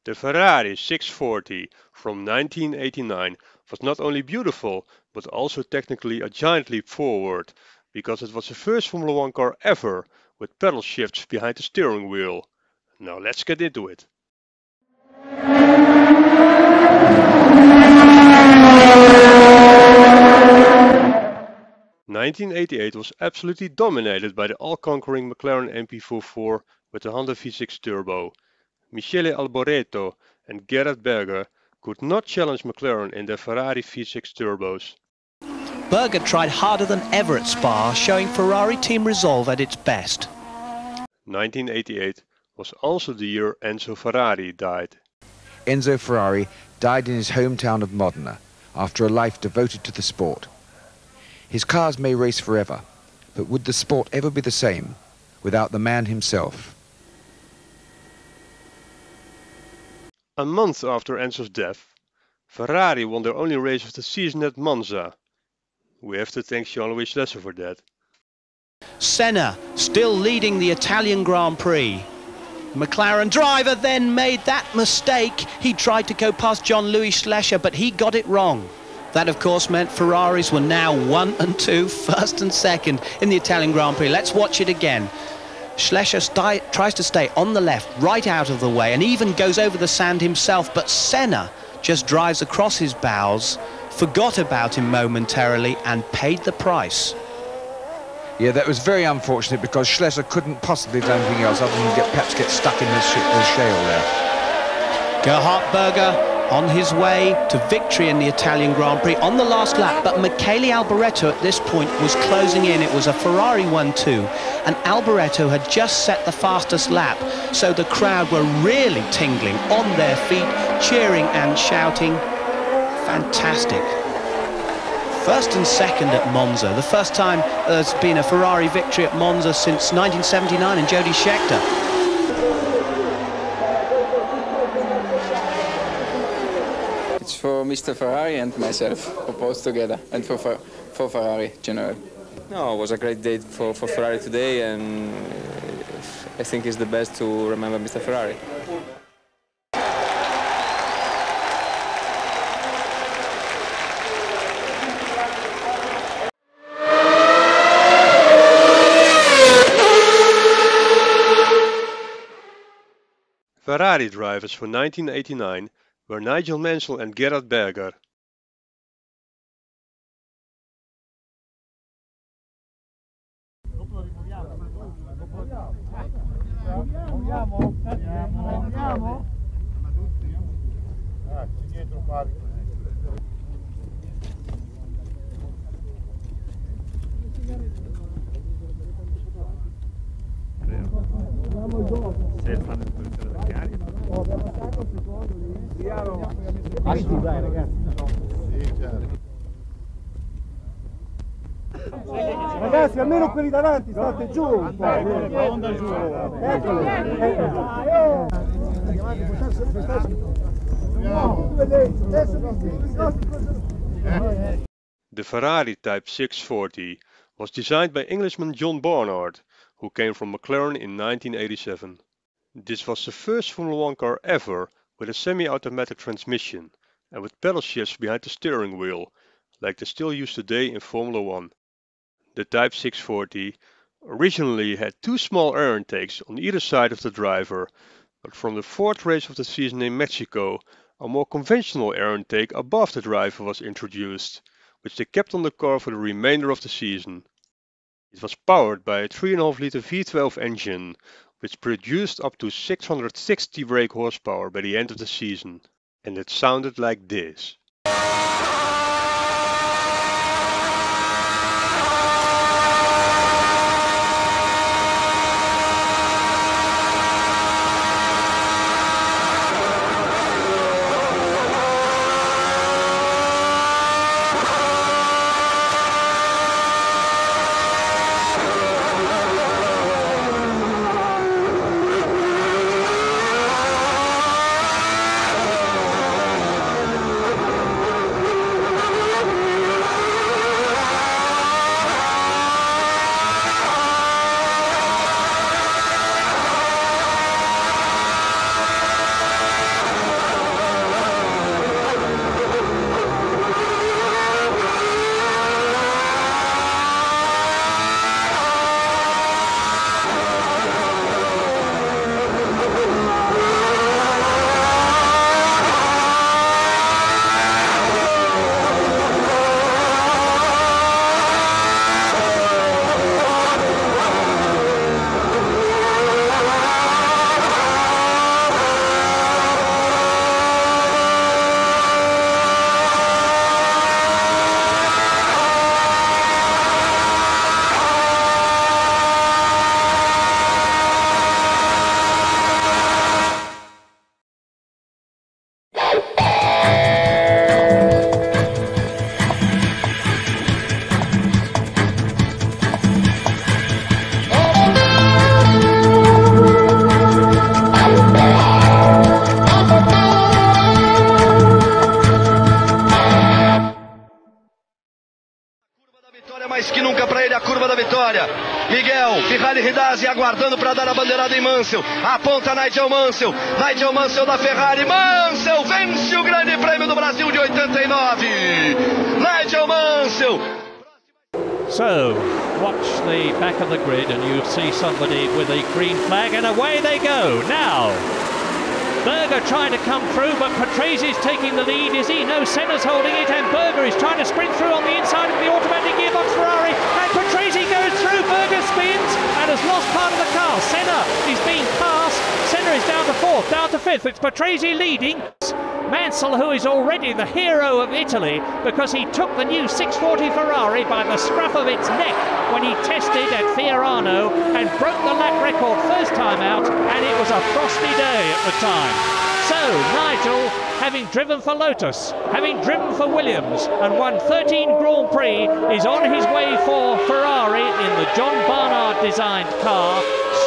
The Ferrari 640 from 1989 was not only beautiful, but also technically a giant leap forward, because it was the first Formula 1 car ever with pedal shifts behind the steering wheel. Now let's get into it. (1988) was absolutely dominated by the all-conquering McLaren MP44 with the Honda V6 turbo. Michele Alboreto and Gerhard Berger could not challenge McLaren in their Ferrari V6 turbos. Berger tried harder than ever at Spa, showing Ferrari team resolve at its best. 1988 was also the year Enzo Ferrari died. Enzo Ferrari died in his hometown of Modena after a life devoted to the sport. His cars may race forever, but would the sport ever be the same without the man himself? A month after Enzo's death, Ferrari won their only race of the season at Monza. We have to thank Jean-Louis Schlesser for that. Senna still leading the Italian Grand Prix. McLaren driver then made that mistake. He tried to go past Jean-Louis Schlesser, but he got it wrong. That of course meant Ferraris were now 1 and 2, first and second in the Italian Grand Prix. Let's watch it again. Schlesser tries to stay on the left, right out of the way, and even goes over the sand himself, but Senna just drives across his bows, forgot about him momentarily and paid the price. Yeah, that was very unfortunate because Schlesser couldn't possibly do anything else other than perhaps get stuck in the shale there. Gerhard Berger on his way to victory in the Italian Grand Prix on the last lap, but Michele Alboreto at this point was closing in. It was a Ferrari 1-2, and Alboreto had just set the fastest lap, so the crowd were really tingling on their feet, cheering and shouting. Fantastic. First and second at Monza, the first time there's been a Ferrari victory at Monza since 1979 and Jody Scheckter. It's for Mr. Ferrari and myself, for both together, and for Ferrari general. No, it was a great day for Ferrari today, and I think it's the best to remember Mr. Ferrari. Ferrari drivers for 1989 were Nigel Mansell and Gerhard Berger. Ragazzi, almeno quelli davanti, state giù un po'. Onda giù. The Ferrari Type 640 was designed by Englishman John Barnard, who came from McLaren in 1987. This was the first Formula 1 car ever with a semi-automatic transmission and with pedal shifts behind the steering wheel, like they still use today in Formula 1. The Type 640 originally had two small air intakes on either side of the driver, but from the fourth race of the season in Mexico, a more conventional air intake above the driver was introduced, which they kept on the car for the remainder of the season. It was powered by a 3.5-liter V12 engine, which produced up to 660 brake horsepower by the end of the season, and it sounded like this. vitória. Miguel, Ferrari Ridazzi aguardando para dar a bandeirada em Mansell. Aponta Nigel Mansell. Nigel Mansell da Ferrari. Mansell vence o Grande Prêmio do Brasil de 89. Nigel Mansell. So, watch the back of the grid and you'll see somebody with a green flag, and away they go. Now, Berger trying to come through, but Patrese is taking the lead, is he? No, Senna's holding it, and Berger is trying to sprint through on the inside of the automatic gearbox Ferrari, and Patrese goes through, Berger spins, and has lost part of the car. Senna is being passed, Senna is down to 4th, down to 5th, it's Patrese leading. Mansell, who is already the hero of Italy because he took the new 640 Ferrari by the scruff of its neck when he tested at Fiorano and broke the lap record first time out, and it was a frosty day at the time. So Nigel, having driven for Lotus, having driven for Williams and won 13 Grand Prix, is on his way for Ferrari in the John Barnard designed car,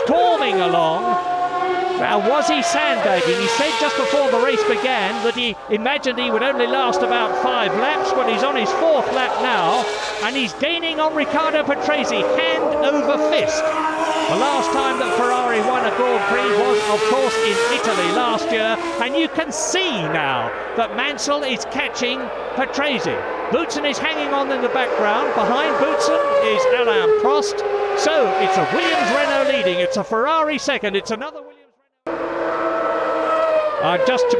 storming along. Now, was he sandbagging? He said just before the race began that he imagined he would only last about 5 laps, but he's on his 4th lap now, and he's gaining on Riccardo Patrese, hand over fist. The last time that Ferrari won a Grand Prix was, of course, in Italy last year, and you can see now that Mansell is catching Patrese. Boutsen is hanging on in the background. Behind Boutsen is Alain Prost. So it's a Williams-Renault leading. It's a Ferrari second. It's another Williams.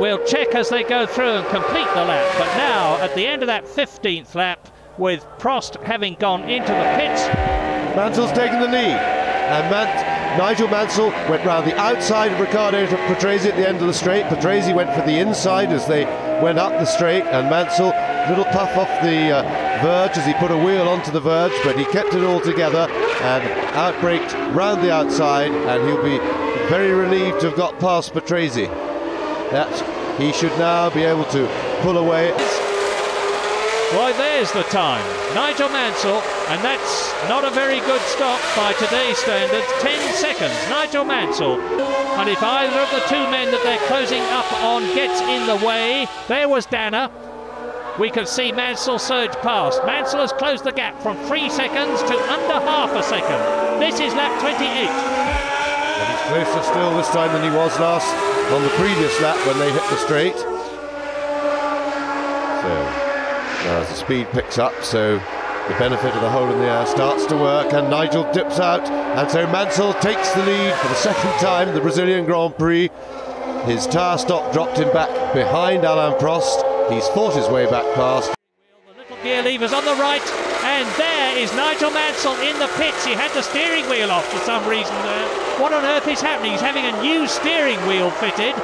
We'll check as they go through and complete the lap. But now, at the end of that 15th lap, with Prost having gone into the pits, Mansell's taken the lead, and Nigel Mansell went round the outside of Riccardo Patrese at the end of the straight. Patrese went for the inside as they went up the straight, and Mansell, little puff off the verge as he put a wheel onto the verge, but he kept it all together and outbraked round the outside, and he'll be very relieved to have got past Patrese. That he should now be able to pull away. Why, there's the time. Nigel Mansell, and that's not a very good stop by today's standards. 10 seconds, Nigel Mansell. And if either of the two men that they're closing up on gets in the way, there was Danner. We can see Mansell surge past. Mansell has closed the gap from 3 seconds to under half a second. This is lap 28. And he's closer still this time than he was last on the previous lap when they hit the straight. So now as the speed picks up, so the benefit of the hole in the air starts to work, and Nigel dips out, and so Mansell takes the lead for the second time in the Brazilian Grand Prix. His tyre stop dropped him back behind Alain Prost. He's fought his way back past. The little gear levers on the right, and there is Nigel Mansell in the pits. He had the steering wheel off for some reason there. What on earth is happening? He's having a new steering wheel fitted,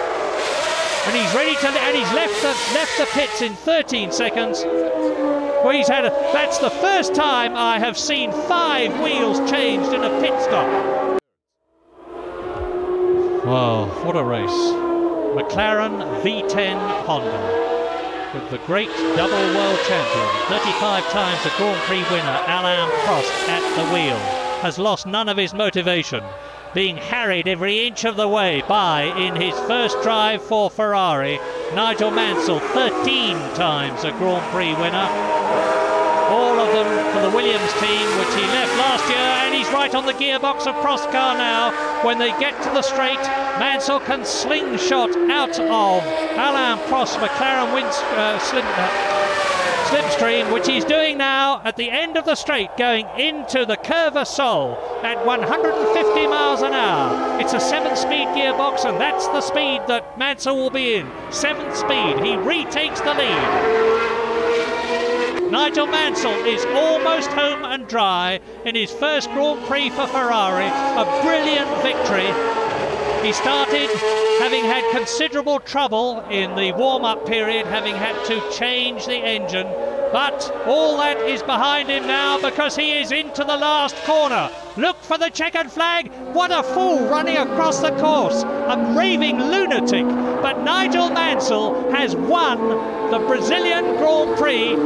and he's ready to, and he's left the pits in 13 seconds. Well, that's the first time I have seen 5 wheels changed in a pit stop. Wow, what a race. McLaren V10 Honda, with the great double world champion, 35 times a Grand Prix winner, Alain Prost at the wheel, has lost none of his motivation, being harried every inch of the way by, in his first drive for Ferrari, Nigel Mansell, 13 times a Grand Prix winner. All of them for the Williams team, which he left last year, and he's right on the gearbox of Prost car now. When they get to the straight, Mansell can slingshot out of Alain Prost McLaren slipstream, which he's doing now at the end of the straight, going into the Curva Sol at 150 miles an hour. It's a 7-speed gearbox, and that's the speed that Mansell will be in. 7th speed. He retakes the lead. Nigel Mansell is almost home and dry in his first Grand Prix for Ferrari. A brilliant victory. He started having had considerable trouble in the warm-up period, having had to change the engine. But all that is behind him now, because he is into the last corner. Look for the checkered flag. What a fool running across the course. A raving lunatic. But Nigel Mansell has won the Brazilian Grand Prix.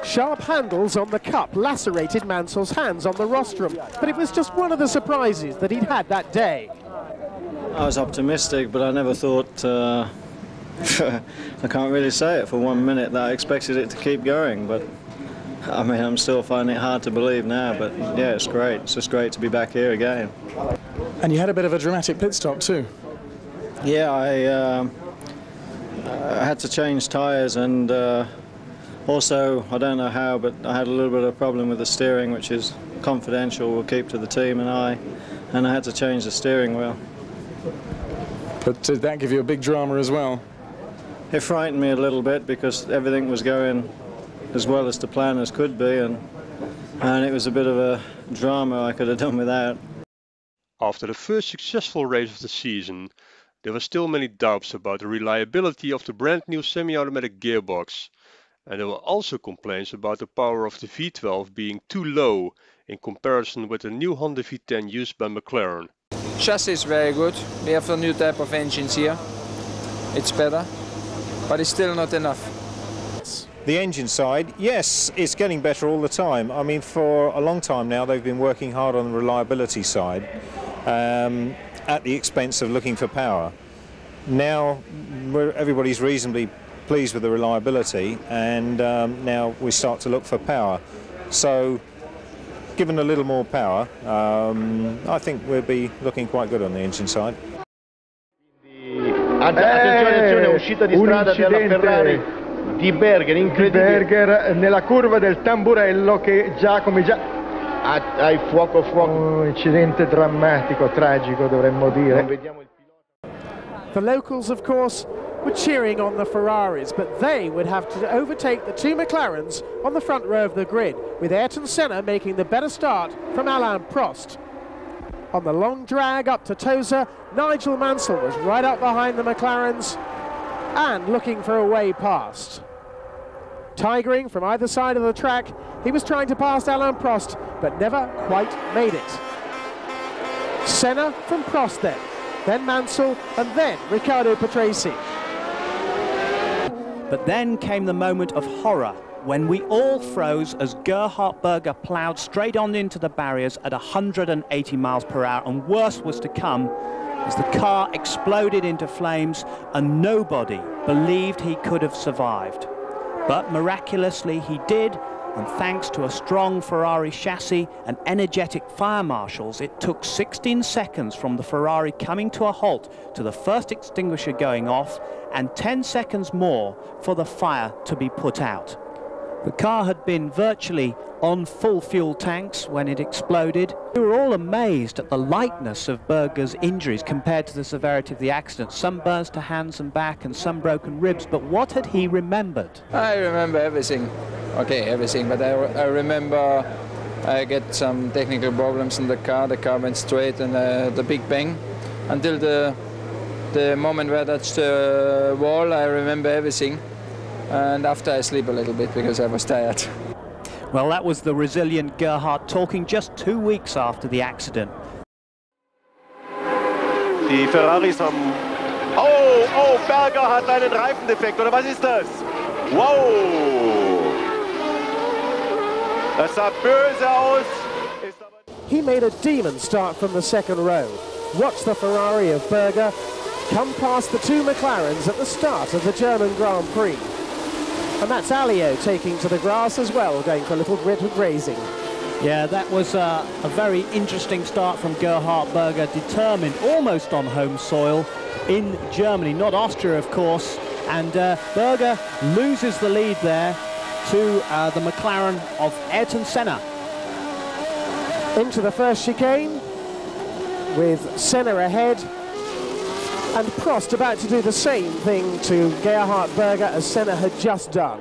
Sharp handles on the cup lacerated Mansell's hands on the rostrum, but it was just one of the surprises that he'd had that day. I was optimistic, but I never thought, I can't really say it for 1 minute, that I expected it to keep going, but I mean, I'm still finding it hard to believe now, but yeah, it's great. It's just great to be back here again. And you had a bit of a dramatic pit stop too. Yeah, I had to change tyres, and also, I don't know how, but I had a little bit of a problem with the steering, which is confidential, we'll keep to the team and I had to change the steering wheel. But did that give you a big drama as well? It frightened me a little bit because everything was going as well as the planners could be, and it was a bit of a drama I could have done without. After the first successful race of the season, there were still many doubts about the reliability of the brand new semi-automatic gearbox, and there were also complaints about the power of the V12 being too low in comparison with the new Honda V10 used by McLaren. Chassis is very good. We have a new type of engines here. It's better, but it's still not enough. The engine side, yes, it's getting better all the time. I mean, for a long time now, they've been working hard on the reliability side at the expense of looking for power. Now, everybody's reasonably pleased with the reliability, and now we start to look for power. So, given a little more power, I think we'll be looking quite good on the engine side. Attenzione, uscita di strada della Ferrari di Berger, incredibile. Berger nella curva del tamburello che già come già hai fuoco. Un incidente drammatico, tragico dovremmo dire. The locals, of course, were cheering on the Ferraris, but they would have to overtake the two McLarens on the front row of the grid, with Ayrton Senna making the better start from Alain Prost. On the long drag up to Tosa, Nigel Mansell was right up behind the McLarens and looking for a way past. Tigering from either side of the track, he was trying to pass Alain Prost, but never quite made it. Senna from Prost then Mansell, and then Riccardo Patrese. But then came the moment of horror, when we all froze as Gerhard Berger ploughed straight on into the barriers at 180 miles per hour, and worse was to come as the car exploded into flames and nobody believed he could have survived. But miraculously he did, and thanks to a strong Ferrari chassis and energetic fire marshals, it took 16 seconds from the Ferrari coming to a halt to the first extinguisher going off, and 10 seconds more for the fire to be put out. The car had been virtually on full fuel tanks when it exploded. We were all amazed at the lightness of Berger's injuries compared to the severity of the accident. Some burns to hands and back and some broken ribs, but what had he remembered? I remember everything. Okay, everything, but I remember I get some technical problems in the car. The car went straight, and the big bang until the moment where I touched the wall. I remember everything. And after I sleep a little bit because I was tired. Well, that was the resilient Gerhard talking just 2 weeks after the accident. Die Ferraris haben... Oh, Berger hat einen Reifendefekt, oder was ist das? Wow! Das sah böse aus. He made a demon start from the second row. Watch the Ferrari of Berger come past the two McLarens at the start of the German Grand Prix. And that's Alio taking to the grass as well, going for a little bit of grazing. Yeah, that was a very interesting start from Gerhard Berger, determined, almost on home soil in Germany, not Austria, of course. And Berger loses the lead there to the McLaren of Ayrton Senna. Into the first chicane, with Senna ahead. And Prost about to do the same thing to Gerhard Berger as Senna had just done.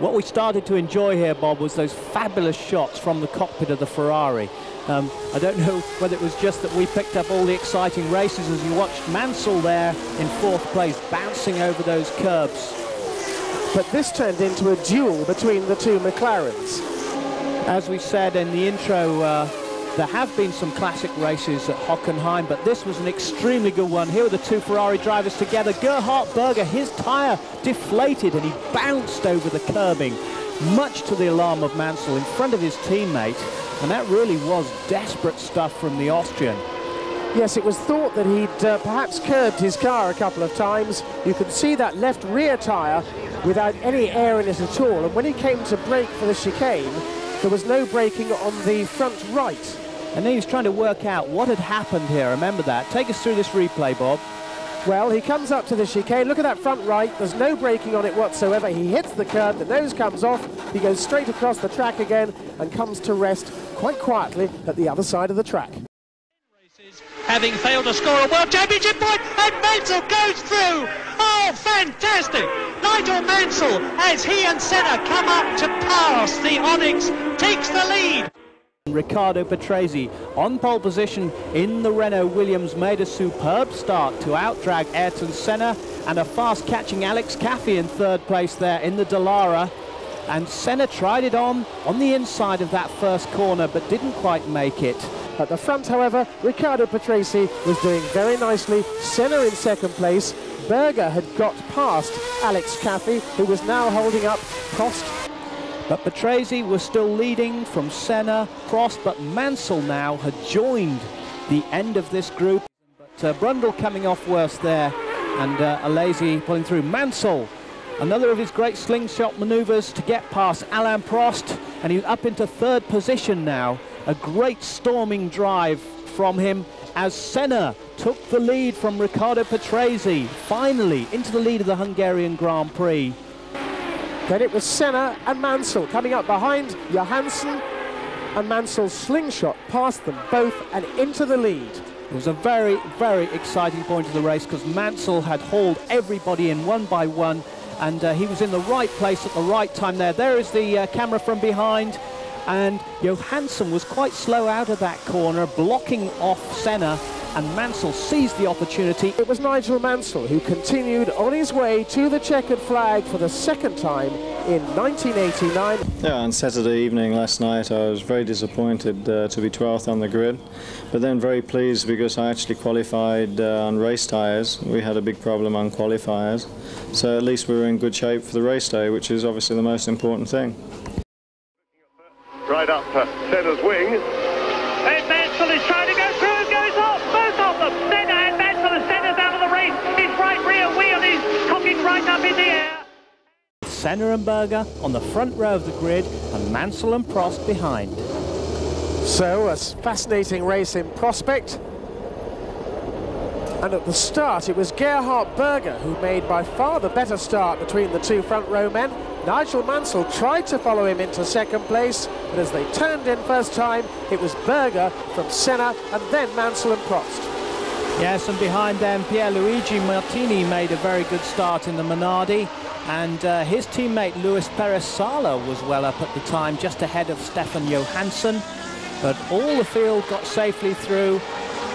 What we started to enjoy here, Bob, was those fabulous shots from the cockpit of the Ferrari. I don't know whether it was just that we picked up all the exciting races as you watched Mansell there in fourth place, bouncing over those curbs. But this turned into a duel between the two McLarens. As we said in the intro, there have been some classic races at Hockenheim, but this was an extremely good one. Here were the two Ferrari drivers together. Gerhard Berger, his tyre deflated and he bounced over the curbing, much to the alarm of Mansell in front of his teammate. And that really was desperate stuff from the Austrian. Yes, it was thought that he'd perhaps curbed his car a couple of times. You could see that left rear tyre without any air in it at all, and when he came to brake for the chicane, there was no braking on the front right. And then he was trying to work out what had happened here. Remember that. Take us through this replay, Bob. Well, he comes up to the chicane. Look at that front right. There's no braking on it whatsoever. He hits the curb. The nose comes off. He goes straight across the track again and comes to rest quite quietly at the other side of the track. Having failed to score a World Championship point, and Mansell goes through. Oh, fantastic! Nigel Mansell, as he and Senna come up to pass the Onyx, takes the lead. Riccardo Patrese on pole position in the Renault Williams made a superb start to outdrag Ayrton Senna, and a fast catching Alex Caffey in third place there in the Dallara. And Senna tried it on the inside of that first corner but didn't quite make it. At the front, however, Riccardo Patrese was doing very nicely. Senna in second place. Berger had got past Alex Caffey, who was now holding up Prost. But Patrese was still leading from Senna, Prost, but Mansell now had joined the end of this group. But Brundle coming off worse there, and Alesi pulling through. Mansell, another of his great slingshot manoeuvres to get past Alain Prost, and he's up into third position now. A great storming drive from him as Senna took the lead from Riccardo Patrese, finally into the lead of the Hungarian Grand Prix. Then it was Senna and Mansell coming up behind Johansson, and Mansell's slingshot past them both and into the lead. It was a very, very exciting point of the race because Mansell had hauled everybody in one by one, and he was in the right place at the right time there. There is the camera from behind, and Johansson was quite slow out of that corner, blocking off Senna, and Mansell seized the opportunity. It was Nigel Mansell who continued on his way to the checkered flag for the second time in 1989. Yeah, on Saturday evening last night I was very disappointed to be 12th on the grid, but then very pleased because I actually qualified on race tyres. We had a big problem on qualifiers, so at least we were in good shape for the race day, which is obviously the most important thing. Right up Senna's wing. And Mansell is trying to go through and goes off. Both of them, Senna and Mansell, and Senna's out of the race. His right rear wheel is cocking right up in the air. Senna and Berger on the front row of the grid, and Mansell and Prost behind. So a fascinating race in prospect. And at the start it was Gerhard Berger who made by far the better start between the two front row men. Nigel Mansell tried to follow him into second place, but as they turned in first time, it was Berger from Senna and then Mansell and Prost. Yes, and behind them, Pierluigi Martini made a very good start in the Minardi, and his teammate Luis Perez Sala was well up at the time, just ahead of Stefan Johansson, but all the field got safely through,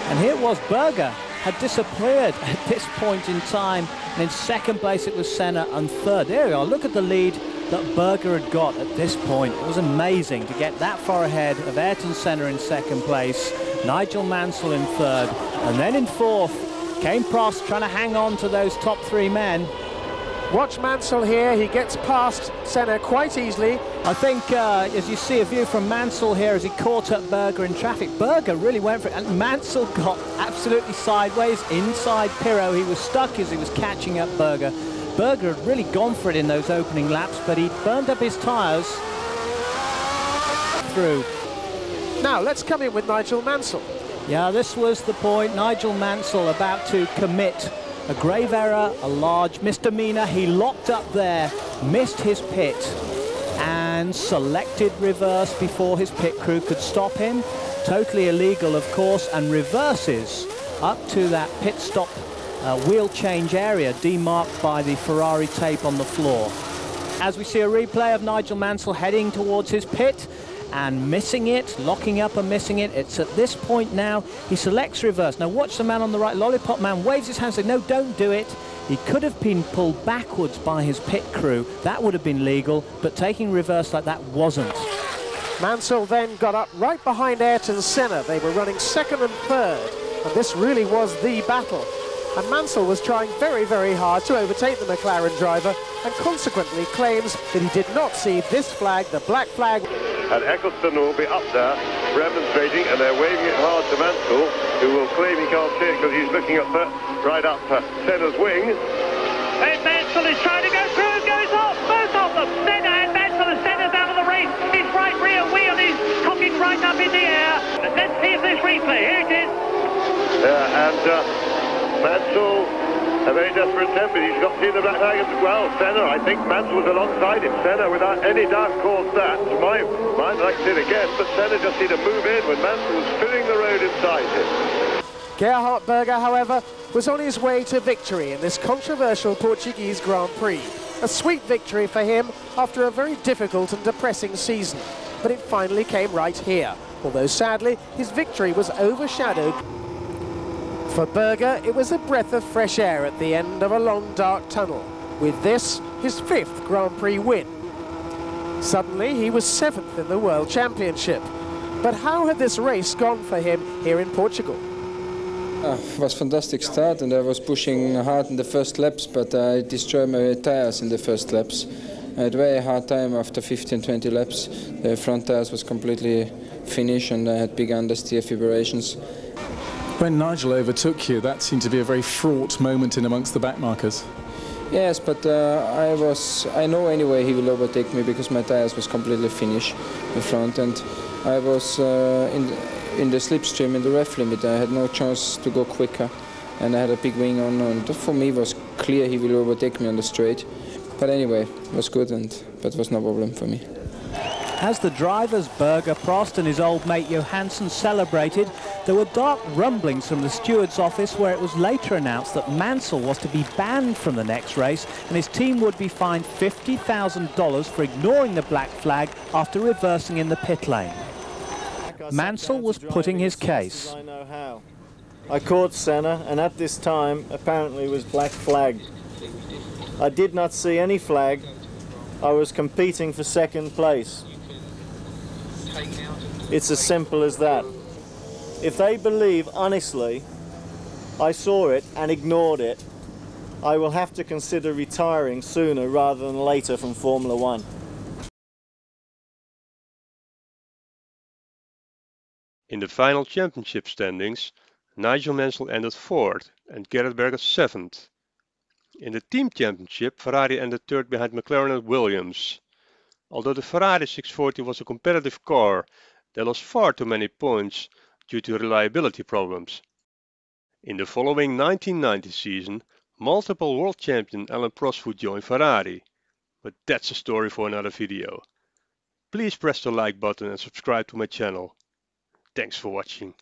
and here was Berger had disappeared at this point in time, and in second place it was Senna, and third. There we are, look at the lead that Berger had got at this point. It was amazing to get that far ahead of Ayrton Senna in second place, Nigel Mansell in third, and then in fourth came Prost trying to hang on to those top three men. Watch Mansell here, he gets past Senna quite easily. I think as you see a view from Mansell here as he caught up Berger in traffic, Berger really went for it, and Mansell got absolutely sideways inside Pirro. He was stuck as he was catching up Berger. Berger had really gone for it in those opening laps, but he burned up his tyres through. Now let's come in with Nigel Mansell. Yeah, this was the point. Nigel Mansell about to commit a grave error, a large misdemeanor. He locked up there, missed his pit, and selected reverse before his pit crew could stop him. Totally illegal, of course, and reverses up to that pit stop wheel change area demarked by the Ferrari tape on the floor. As we see a replay of Nigel Mansell heading towards his pit and missing it, locking up and missing it. It's at this point now he selects reverse. Now watch the man on the right, Lollipop Man waves his hand saying, no, don't do it. He could have been pulled backwards by his pit crew. That would have been legal, but taking reverse like that wasn't. Mansell then got up right behind Ayrton Senna. They were running second and third, and this really was the battle. And Mansell was trying very, very hard to overtake the McLaren driver, and consequently claims that he did not see this flag, the black flag. And Eccleston will be up there remonstrating, and they're waving it hard to Mansell, who will claim he can't see it because he's looking up right up Senna's wing. And Mansell is trying to go through and goes off. replay. Here it is. Yeah, and Mansell, a very desperate attempt, but he's got to see the black flag as well. Senna, I think Mansell was alongside him. Senna, without any doubt, caused that. To my mind, I'd like to see it again, but Senna just needed to move in when Mansell was filling the road inside him. Gerhard Berger, however, was on his way to victory in this controversial Portuguese Grand Prix. A sweet victory for him after a very difficult and depressing season. But it finally came right here, although sadly his victory was overshadowed. For Berger, it was a breath of fresh air at the end of a long dark tunnel. With this, his 5th Grand Prix win. Suddenly he was 7th in the World Championship. But how had this race gone for him here in Portugal? It was a fantastic start, and I was pushing hard in the first laps, but I destroyed my tyres in the first laps. I had a very hard time after 15-20 laps. The front tyres was completely finished and I had big understeer fibrations. When Nigel overtook you, that seemed to be a very fraught moment in amongst the backmarkers. Yes, but I know anyway he will overtake me because my tyres was completely finished in front, and I was in the slipstream in the ref limit. I had no chance to go quicker, and I had a big wing on, and for me it was clear he will overtake me on the straight. But anyway, it was good, but it was no problem for me. As the drivers Berger, Prost and his old mate Johansson celebrated, there were dark rumblings from the steward's office where it was later announced that Mansell was to be banned from the next race and his team would be fined $50,000 for ignoring the black flag after reversing in the pit lane. Mansell was putting his case. I know how. I caught Senna, and at this time apparently was black flagged. I did not see any flag. I was competing for 2nd place. It's as simple as that. If they believe honestly I saw it and ignored it, I will have to consider retiring sooner rather than later from Formula One. In the final championship standings, Nigel Mansell ended 4th and Gerhard Berger 7th. In the team championship, Ferrari ended 3rd behind McLaren and Williams. Although the Ferrari 640 was a competitive car, they lost far too many points due to reliability problems. In the following 1990 season, multiple world champion Alain Prost would join Ferrari. But that's a story for another video. Please press the like button and subscribe to my channel. Thanks for watching.